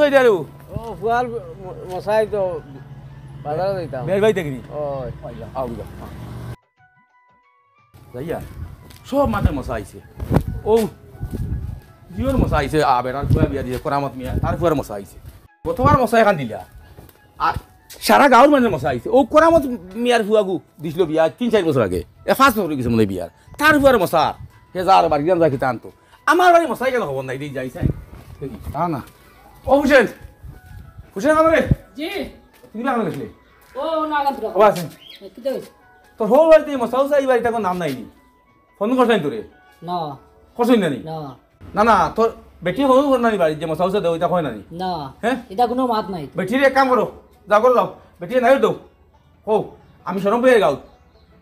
কই যারু ও ফুয়াল মশাই তো বাজারে যাইতাম বের ভাই দেখিনি ওই আও যা যাইয়া সব মাঠে মশা আইছে ও জিওর মশা আইছে বেড়ার ফুয়া বিয়া দিয়ে করামত মিয়া তার ফুয়ার মশা আইছে গতবার মশা এখান দিলা আর সারা গাঁৱৰ মানুহে মশা আইছে ও করামত মিয়ার ফুয়াগু দিছিল বিয়া 3-4 বছর আগে 5 বছর গেছে মনে বিয়ার তার ফুয়ার মশা হেজার বার গিয়ান রাখি টানতো আমার বাড়ি মশাই কেন খবর নাই দিয়ে যাইছে তা না ও হুসেন হুসেন আমারে জি তুমি না গেছিলে ও না গান্তরা ও আছেন কি দেখ তোর হোল বাড়িতে মশা উসা এই বাড়িটা কোনো নাম নাইনি ফোন করছেন তোরে না করছেন নানি না না না তোর বেটি ফোন করে নানি বাড়ি যে মশা উসা দেও এটা হয় নানি না হ্যাঁ এটা কোনো মাত নাই বেটির এক কাম করো যাও করো যাও বেটি নাই দাও ও আমি সরম পেয়ে গাঁত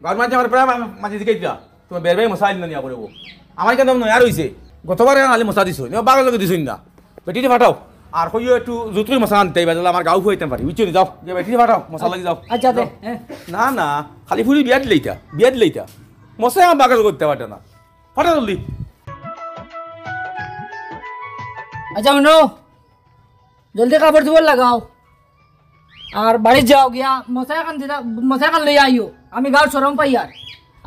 গাঁৱৰ মাঝে আমার প্রায় মাঝে দিকে যা তোমার বের বের মশা আইন না পড়ব আমার কেন নয়া রয়েছে গতবার আলি মশা দিছো বাগের লগে দিছো না বেটিতে পাঠাও আর কইও একটু জুতুরি মশা আনতে বাজলে আমার গাঁও হইতে পারি বুঝছো যাও যে বেটিতে পাঠাও মশা লাগি যাও আচ্ছা দে হ্যাঁ না না খালি ফুরি বিয়া দিলেইটা মশাই আমার বাগাল করতে পারে না ফাটা জলদি আচ্ছা শুনো জলদি কাপড় চোপড় লাগাও আর বাড়ি যাও গিয়া মশাই খান লইয়া আইও আমি গাঁর সরম পাই আর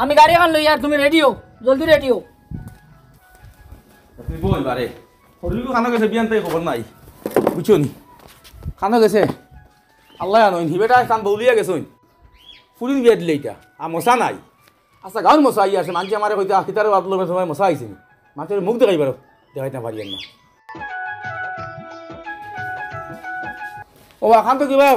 আমি গাড়ি খান লইয়া তুমি রেডি হো জলদি রেডি হো তুমি বল বারে হরিকো খানো গেছে বিয়ান তাই খবর নাই বুঝছো নি খানো গেছে আল্লাহ জানো হিবেটা কান বউলিয়া গেছো ফুরিন বিয়া দিলেইটা আর মশা নাই আচ্ছা গাঁৱৰ মশা আই আছে মানুষ আমার কইতে আখিতারে বাতলো সময় মশা আইছে মানুষের মুখ দেখাই পারো দেখাইতে পারি না ও আখান তো কিবা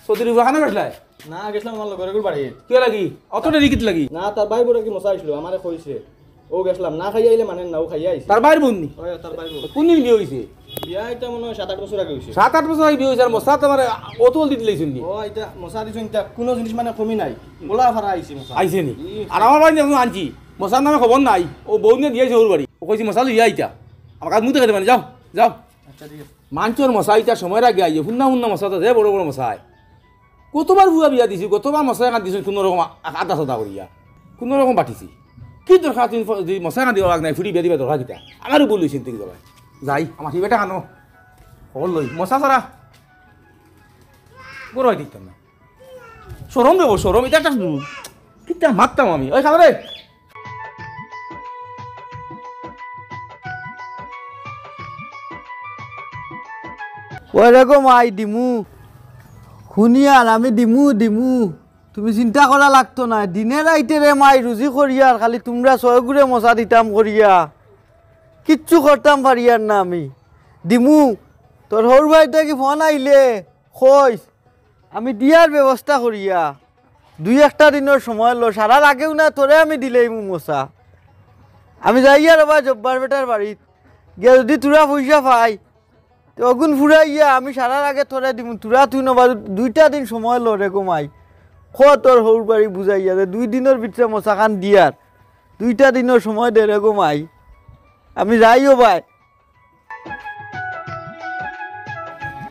চৌধুরী খানো গেছলাই না গেছিলাম আমার লগরের বাড়ি কিয় লাগি অত দেরি কিত লাগি না তার ভাই বড় কি মশা আইছিল আমারে কইছে ও গেছিলাম না খাই আইলে মানে নাও খাই আইছে তার বাইর বন্দি ওই তার ভাই বড় কোনদিন বিয়ে হয়েছে বিয়া এটা মনে হয় 7-8 বছর আগে হইছে 7-8 বছর আগে বিয়ে হয়েছে আর মশা তোমার অতল দিতে লাইছেন নি ও এটা মশা দিছেন এটা কোনো জিনিস মানে কমি নাই গোলা ফারা আইছে মশা আইছে নি আর আমার বাড়ি যখন আনছি মশার নামে খবর নাই ও বউ নিয়ে দিয়েছে ওর বাড়ি ও কইছি মশা লইয়া আইতা আমার কাছে মুখ দেখাতে মানে যাও যাও আচ্ছা ঠিক আছে মাঞ্চর মশা আইতা সময়ের আগে আইয়ে হুন্না মশা তো বড় বড় মশাই কতবার ভুয়া বিয়া দিছি কতবার মশাই কান দিছি কোনো রকম আদা সদা করিয়া কোনো রকম পাঠিছি কি দরকার তুমি মশাই কান দিব লাগ নাই ফুরি বিয়া দিবা দরকার কিতা আমারও বললি চিন্তা কি যাবাই যাই আমার হিবেটা কানো খবর লই মশা সারা বড় হয় দিতাম না সরম দেবো সরম এটা একটা কিতা মারতাম আমি ওই খাবার রে ওরকম আই দিমু শুনিয়ার আমি দিমু তুমি চিন্তা করা লাগতো না দিনে রাইতে রে মাই রুজি করিয়ার খালি তোমরা ছয়গুড়ে মশা দিতাম করিয়া কিচ্ছু করতাম পারিয়ার না আমি দিমু তোর সর ভাইটা কি ফোন আইলে কইস আমি দিয়ার ব্যবস্থা করিয়া 2-1 দিনের সময় লো সারার আগেও না তোরে আমি দিলেই মু মশা আমি যাইয়া রবা জব্বার বেটার বাড়িত গিয়া যদি তোরা পয়সা পাই তো অগুন ফুরাইয়া আমি সারার আগে তোরা দিব তোরা তুই নবা 2টা দিন সময় লো রে ঘুমাই তোর সর বাড়ি বুঝাইয়া যে 2 দিনের ভিতরে মশা খান দিয়ার 2টা দিনের সময় দে রে ঘুমাই আমি যাইও ভাই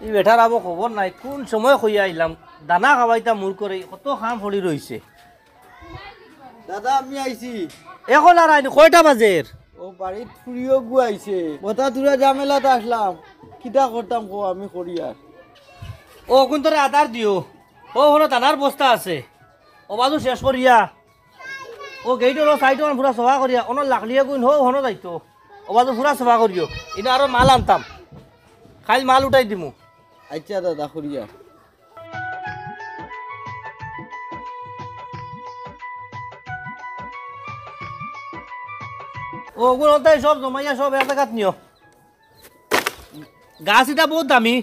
ই বেটার আবো খবর নাই কোন সময় কইয়া আইলাম দানা খাওয়াইতা মুর করে কত খাম ফড়ি রইছে দাদা আমি আইছি এখন আর আইনি কয়টা বাজের ও বাড়িত ফুরিও গুয়াইছে বতা তোরা ঝামেলাতে আসলাম কিটা করতাম কো আমি করিয়ার ও কোন তোরে আদার দিও ও হলো দানার বস্তা আছে ও বাজু শেষ করিয়া ও গেইটর সাইড পুরা সভা করিয়া অন লাখলিয়া গুণ হো হনো যাইতো ও বাজু পুরা সভা করিও ইনা আরো মাল আনতাম খাইল মাল উঠাই দিমু আচ্ছা দাদা করিয়ার ও গুণ হতাই সব জমাইয়া সব এক জায়গাত নিও গাছ এটা বহুত দামি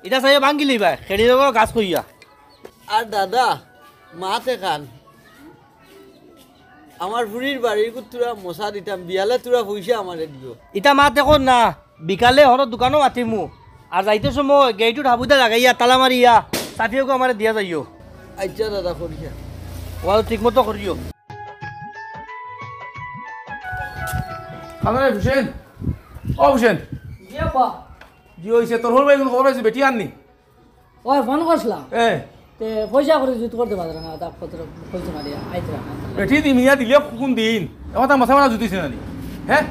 এটা চাই ভাঙ্গি লিবা খেলি যাব গাছ কইয়া আর দাদা মাতে খান আমার ফুরির বাড়ির তোরা মশা দিতাম বিয়ালে তোরা পয়সা আমারে দিও ইটা মাত এখন না বিকালে হর দোকানও মাতিমু আর যাইতে সময় গেইটুর হাবুদা লাগাইয়া তালা মারিয়া চাফিয়াকে আমার দিয়া যাইও আচ্ছা দাদা করিয়া ও ঠিক মতো করিও খানো রে হুসেন ও হুসেন কি হয়েছে তোর হল ভাই কোনো খবর পাইছি বেটি আননি ওই ফোন করছিলাম এ তে পয়সা করে জুত করতে পারবে না তা পত্র পয়সা মারিয়া আইতে না বেটি দি মিয়া দিলে কোন দিন এবার তার মাথা মারা জুতিছে না হ্যাঁ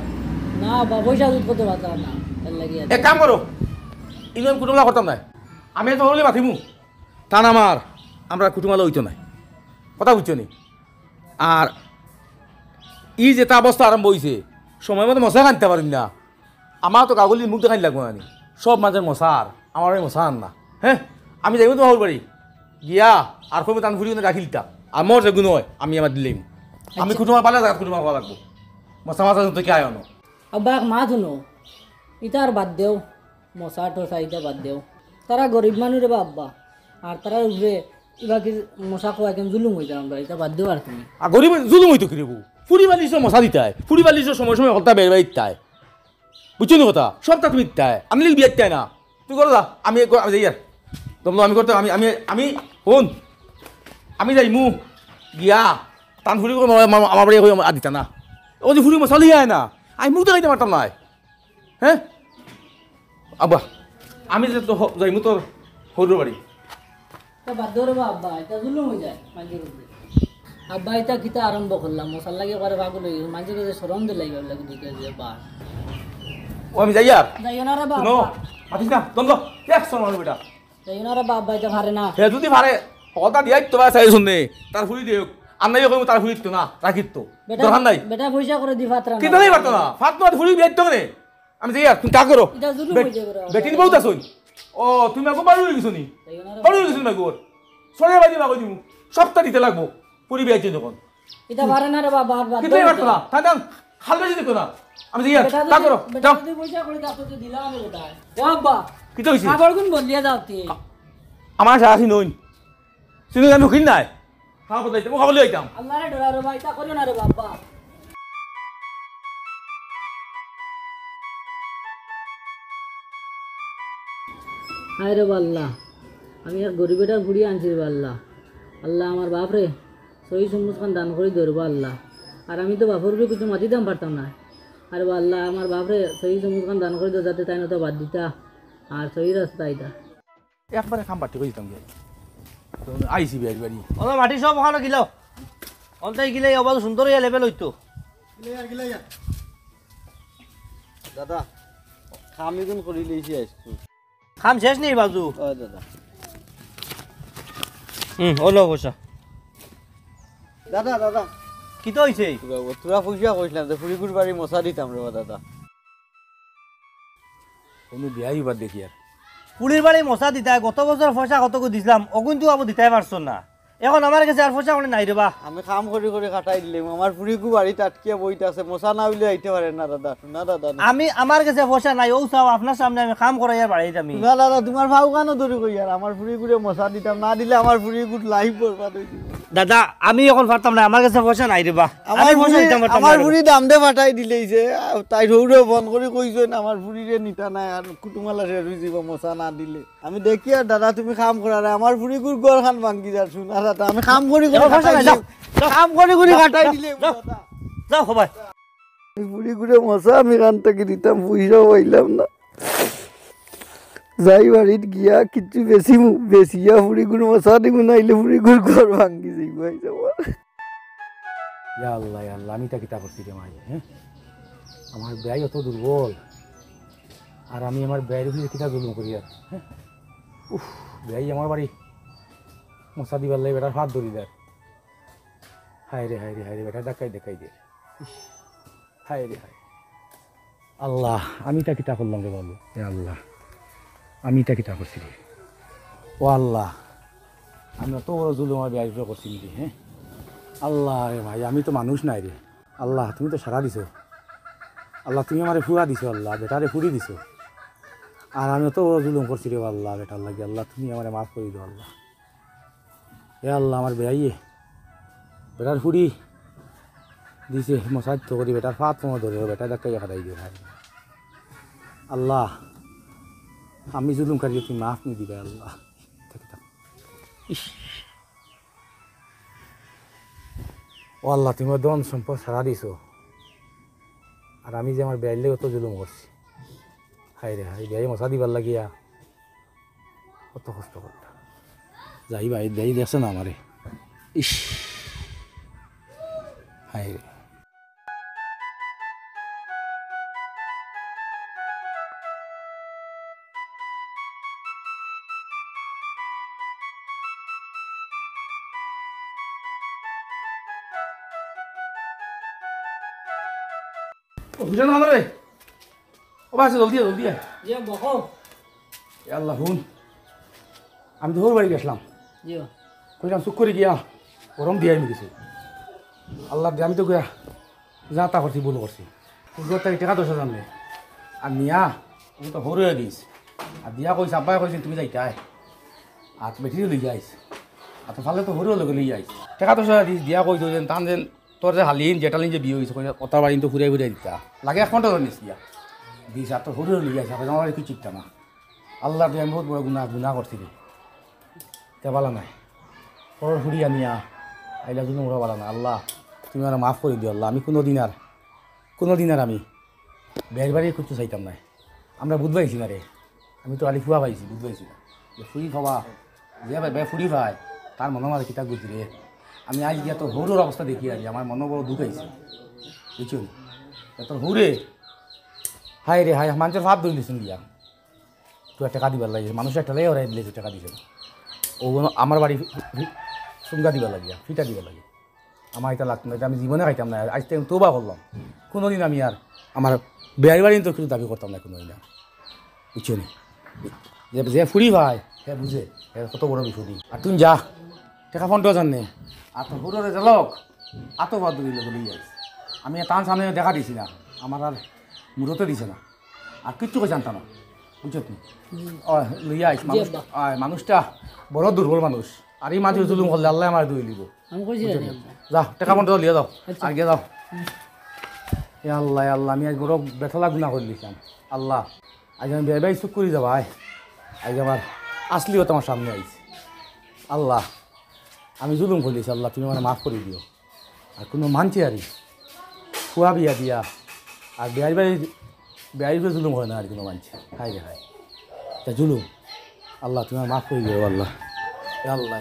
না বা পয়সা জুত করতে পারতাম না এর লাগি এক কাম করো ইনো আমি কুটুমলা করতাম নাই আমি তো হলে মাথিমু টান আমার আমরা কুটুমালা হইতো নাই কথা বুঝছো নি আর ই যেটা অবস্থা আরম্ভ হয়েছে সময় মতো মশা কানতে পারিম না আমার তো কাগলির মুখ দেখানি লাগবো আমি সব মাঝের মশার আমার ওই মশা আন না হ্যাঁ আমি যাইব তোমার বাড়ি গিয়া আর কমে টান ফুড়ি রাখিলটা আর মোর যেগুলো হয় আমি আমার দিলেই আমি কুটুমা পালে জায়গা কুটুমা পাওয়া লাগবো মশা মাছা তো কে আয় আনো আব্বা এক মা শুনো ইটা আর বাদ দেও মশা টসা ইটা বাদ দেও তারা গরিব মানুষ রে বা আব্বা আর তারা উঠবে এবার কি মশা খোয়া কেন জুলুম হয়ে যাও আমরা এটা বাদ দেও আর তুমি আর গরিব জুলুম হইতো কি রেবু ফুড়ি বালিশ মশা দিতায় ফুড়ি বালিশ সময় সময় কথা বের বের ইত্যায় বুঝছো নি কথা সবটা তুমি ইত্যায় আমি লিখ বিয়ে ইত্যায় না তুই করো যা আমি যাই আর তোমরা আমি করতে আমি আমি আমি শুন আমি যাই মু গিয়া টান ফুড়ি আমার বাড়ি আর দিতা না ও যে ফুড়ি মশা লিয়ে আয় না আমি মুখ দেখাইতে পারতাম না হ্যাঁ আব্বা আমি যে তো যাইমু তোর সৰুৰ বাড়ি এটা বাদ দেও রে বা আব্বা এটা জুলুম হয়ে যায় মাঝে মধ্যে আব্বা এটা কিতা আরম্ভ করলাম মশার লাগে করে পাগল হয়ে গেল মাঝে মাঝে সরম দিলাই লাগে দিকে যে বা ও আমি যাই আর যাইও না রে বা শুনো আব্বা মাতিস না দম দো এক সর মানুষ বেটা যাইও না রে বা আব্বা এটা ভারে না হে যদি ভারে কথা দিয়াই তো চাই শুনে তার ফুড়ি দিও আর নাই কইমু তার ফুড়ি তো না রাখিত তো দরকার নাই বেটা পয়সা করে দি ফাতরা কিন্তু নাই পারতো না ফাত না ফুড়ি বিয়াই তো মানে আমি যাই আর তুমি তা করো এটা জুলুম হয়ে যাবে রে বেটিন বহুত আছই ও তুমি আকো বাড়ি হয়ে গেছো নি যাইও না রে বাড়ি হয়ে গেছো না গোর সরে বাজি মাগো দিমু সপ্তাহ দিতে লাগবো ফুড়ি বিয়াইতে যখন এটা ভারে না রে বা বাদ বাদ কিন্তু নাই পারতো না তা দাম খাল বেশি দেখো না আমি যাই আর তা করো বেটা যাও যদি পয়সা করে দাও তো দিলাম আমি বেটা ও আব্বা কি তো হইছে কাপড় কোন বদলিয়া যাও তুই আমার সারাসি নইন শুনে আমি উঠিন নাই খাওয়া বদলাইতে মই খাবলৈ আইতাম আল্লাহ রে ডরা রে ভাই তা করিও না রে বাবা হায় রে আল্লাহ আমি আর গরিবেটার বুড়ি আনছি রে আল্লাহ আল্লাহ আমার বাপ রে সহি সমুজ খান দান করে ধরবো আল্লাহ আর আমি তো বাপর উপরে কিছু মাতি দাম পারতাম না আর আল্লাহ আমার বাপ রে সহি সমুজ খান দান করে দো যাতে তাই না তো বাদ দিতা আর সহি রাস্তা আইতা একবারে খাম পাঠি কইতাম গে আইসি বিয়ার বাড়ি ও মাটি সব ওখানে গিলাও অন্তাই গিলে অবাধ সুন্দর ইয়া লেভেল হইতো দাদা খামি গুণ কৰি লৈছি আইছো খাম শেষ নেই বাজু ও দাদা ওলো পয়সা দাদা দাদা কি তো হইছে তোরা পয়সা কইছিলাম যে ফুরিগুর বাড়ি মশা দিতাম রে দাদা তুমি বিয়াই বাদ দেখি আর পুলির বাড়ি মশা দিতাই গত বছর পয়সা কত দিছিলাম অগুন তো আবু দিতাই পারছো না এখন আমার কাছে আর পয়সা করে নাই রে বা আমি কাম কৰি কৰি কাটাই দিলাম আমার ফুরিগু বাড়ি আটকিয়া বইতে আছে মশা না হইলে আইতে পারে না দাদা না দাদা আমি আমার কাছে পয়সা নাই ও চাও আপনার সামনে আমি কাম করাই আর বাড়াই আমি না দাদা তোমার ভাও কেন ধরে কই আর আমার ফুরিগুরে মশা দিতাম না দিলে আমার ফুরিগুর লাইফ বরবাদ হই যাবে দাদা আমি এখন পারতাম না আমার কাছে পয়সা নাই রে বা আমার আমি পয়সা দিতাম পারতাম আমার না। ফুরি দাম দে ফাটাই দিলেই যে তাই রৌরে বন্ধ করে কইছেন আমার ফুরিরে নিতা নাই আর কুটুমালা রে রুই যাব মশা না দিলে আমি দেখি আর দাদা তুমি কাম করারে আমার ফুরিগুর গড় খান ভাঙ্গি যার শুনা দাদা আমি কাম করি যাও, পয়সা নাই, যাও, যাও। কাম করি করি কাটাই দিলে যাও। দাদা যাও সবাই ফুরিগুরে মশা আমি কান থেকে দিতাম পয়সাও পাইলাম না যাই বাড়িত গিয়া কিছু বেশিয়া ফুরিগুর মশা দিব নাইলে ফুরিগুর ঘর ভাঙ্গি যাইব ভাই যাবার ইয়া আল্লাহ আমি তা কিতা করছি রে মাই হ্যাঁ আমার ব্যয় অত দুর্বল আর আমি আমার ব্যয়ের উপরে কিতা জুলুম করি আর হ্যাঁ উফ ব্যয় আমার বাড়ি মশা দিবার লাগে বেটার হাত ধরি দেয় হায় রে বেটা দেখাই দে ইস, হায় রে আল্লাহ আমি তা কিতা করলাম রে বাবু এ আল্লাহ আমি তা কিতা করছি রে ও আল্লাহ আমি অত বড় জুলুম আমার ব্যয়ের উপরে করছি নাকি হ্যাঁ আল্লাহ রে ভাই আমি তো মানুষ নাই রে আল্লাহ তুমি তো সারা দিছো আল্লাহ তুমি আমারে ফুরা দিছো আল্লাহ বেটারে ফুরি দিছো আর আমি তো জুলুম করছি রে আল্লাহ বেটার লাগে আল্লাহ তুমি আমারে মাফ করে দিও আল্লাহ এ আল্লাহ আমার বেয়াইয়ে বেটার ফুরি দিছে মশাজ তো করি বেটার ফাত তোমার ধরে বেটা দেখাই খাটাই দিও ভাই আল্লাহ আমি জুলুম কাটিয়ে তুমি মাফ নি দিবে আল্লাহ ইস ও আল্লাহ তুমি দন সম্পদ সারা দিছো আর আমি যে আমার বেয়াইলে অত জুলুম করছি হাই রে হাই বেয়াই মশা দিবার লাগিয়া কত কষ্ট করতাম যাই ভাই দেই দেখছে না আমারে ইস হাই রে বুঝলেন না রে ও বাসে জলদি আয়, জলদি আয়। জিও বকো এ আল্লাহ হুন আমি তো ওর বাড়ি গেছিলাম জিও কইলাম চুপ করে গিয়া গরম দিয়ে আমি গেছি আল্লাহ দিয়ে আমি তো গিয়া যা তা করছি ভুল করছি পুজোর তারিখ টাকা 10,000 নেই আর নিয়া আমি তো হরে দিস আর দিয়া কইছে আব্বাই কইছে তুমি যাইতাই আর বেঠিও লই যাইস আর তো ফালে তো হরেও লগে লই যাইস টাকা 10,000 দিস দিয়া কইতো যেন টান যেন তোর যে হালিন জেটালিন যে বিয়ে হয়েছে ওটার বাড়ি তো ঘুরাই ঘুরাই দিতা লাগে 1 ঘন্টা নিস দিয়া দিস আর তো হরেও লই যাইস আমার বাড়ি কি চিন্তা না আল্লাহ দিয়ে আমি বহুত বড় গুণা করছি রে তেবালা নাই পরের হুড়িয়া নিয়া আইলা জন্য ওরা বলা না আল্লাহ তুমি আমার মাফ করে দিও আল্লাহ আমি কোনো দিন আর আমি বের বাড়ি কিছু চাইতাম না আমরা বুধ পাইছি না রে আমি তো আলি ফুয়া পাইছি বুধ পাইছি না যে ফুরি খাওয়া যে ভাই ভাই ফুরি ভাই তার মনে আমার কিতাব বুঝি রে আমি আজ গিয়া তোর হৌরের অবস্থা দেখি আছি আমার মনে বড় দুঃখ হয়েছে বুঝছো তোর হৌরে হাই রে হাই মানুষের ভাব ধরে দিয়েছেন গিয়া তুই টাকা দিবার লাগে মানুষের একটা লাই ওরাই দিলে টাকা দিছে না ও আমার বাড়ি সুঙ্গা দিবা লাগিয়া ফিটা দিবা লাগে আমার এটা লাগতো না এটা আমি জীবনে খাইতাম না আজ থেকে তোবা করলাম কোনোদিন আমি আর আমার বেয়ারি বাড়ি তো কিছু দাবি করতাম না কোনোদিন আর বুঝছো নি যে ফুরি ভাই হ্যাঁ বুঝে হ্যাঁ কত বড় বিপদি আর তুই যা টাকা ফোনটাও জানে আর তো হুড়ে যালক আত বাদ দিল বলে যাই আমি তার সামনে দেখা দিছি না আমার আর মুরতে দিছে না আর কিচ্ছু জানতাম না বুঝছো তুমি লইয়া আইস মানুষ মানুষটা বড় দুর্বল মানুষ আর এই মাঝে জুলুম করলে আল্লাহ আমার দই লিব আমি কইছি যা টাকা ফোনটা লিয়ে যাও আর গিয়ে যাও এ আল্লাহ আল্লাহ আমি আজ বড় বেথলা গুণা করে দিয়েছিলাম আল্লাহ আজ আমি বের বাই চুপ করে যাবো আজ আমার আসলিও তোমার সামনে আইছে আল্লাহ আমি জুলুম করে দিয়েছি আল্লাহ তুমি আমার মাফ করে দিও আর কোনো মানছি আর খুয়া বিয়া দিয়া আর বেয়ারি জুলুম হয় না আর কোনো মানছি হাই রে হাই তা জুলুম আল্লাহ তুমি আমার মাফ করে দিও আল্লাহ আল্লাহ